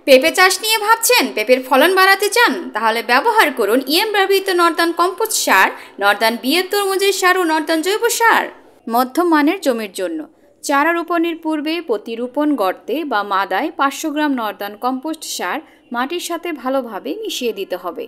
পেঁপে চাষ নিয়ে ভাবছেন? পেঁপের ফলন বাড়াতে চান? তাহলে ব্যবহার করুন ব্যবহৃত নর্দান কম্পোস্ট সার, নর্দান বিএফ তরমুজের সার ও নর্দান জৈব সার। মধ্যম মানের জমির জন্য চারা রোপণের পূর্বে প্রতি রোপণ গর্তে বা মাদায় 500 গ্রাম নর্দান কম্পোস্ট সার মাটির সাথে ভালোভাবে মিশিয়ে দিতে হবে।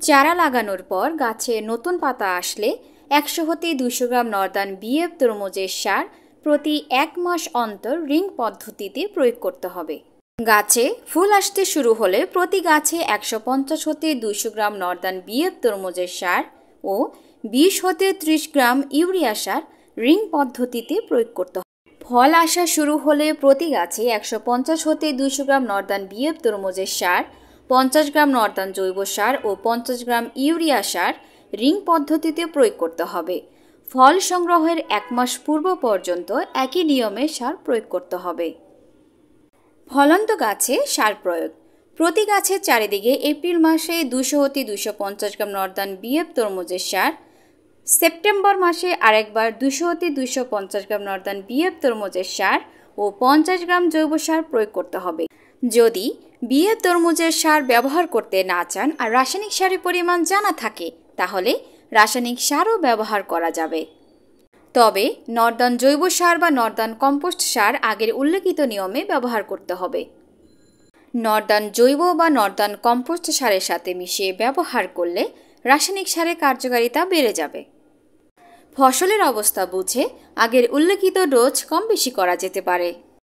চারা লাগানোর পর গাছে নতুন পাতা আসলে 100 হতে 200 গ্রাম নর্দান বিএফ তরমুজের সার প্রতি 1 মাস অন্তর রিং পদ্ধতিতে প্রয়োগ করতে হবে। গাছে ফুল আসতে শুরু হলে প্রতি গাছে 150 হতে 200 গ্রাম নর্দান বিএফ তরমুজের সার ও 20 হতে 30 গ্রাম ইউরিয়া সার রিং পদ্ধতিতে প্রয়োগ করতে হবে। ফল আসা শুরু হলে প্রতি গাছে 150 হতে 200 গ্রাম নর্দান বিএফ তরমুজের সার, 50 গ্রাম নর্দান জৈব সার ও 50 গ্রাম ইউরিয়া সার রিং পদ্ধতিতে প্রয়োগ করতে হবে। ফল সংগ্রহের 1 মাস পূর্ব পর্যন্ত একই নিয়মে সার প্রয়োগ করতে হবে। ফলন্ত গাছে সার প্রয়োগ প্রতি গাছের চারিদিকে এপ্রিল মাসে 200 হতে 250 গ্রাম নর্দান বিএফ তরমুজের সার, সেপ্টেম্বর মাসে আরেকবার 200 হতে 250 গ্রাম নর্দান বিএফ তরমুজের সার ও 50 গ্রাম জৈব সার প্রয়োগ করতে হবে। যদি বিএফ তরমুজের সার ব্যবহার করতে না চান আর রাসায়নিক সারের পরিমাণ জানা থাকে তাহলে রাসায়নিক সারও ব্যবহার করা যাবে। তবে নর্দান জৈব সার বা নর্দান কম্পোস্ট সার আগের উল্লেখিত নিয়মে ব্যবহার করতে হবে। নর্দান জৈব বা নর্দান কম্পোস্ট সারের সাথে মিশিয়ে ব্যবহার করলে রাসায়নিক সারের কার্যকারিতা বেড়ে যাবে। ফসলের অবস্থা বুঝে আগের উল্লেখিত ডোজ কম বেশি করা যেতে পারে।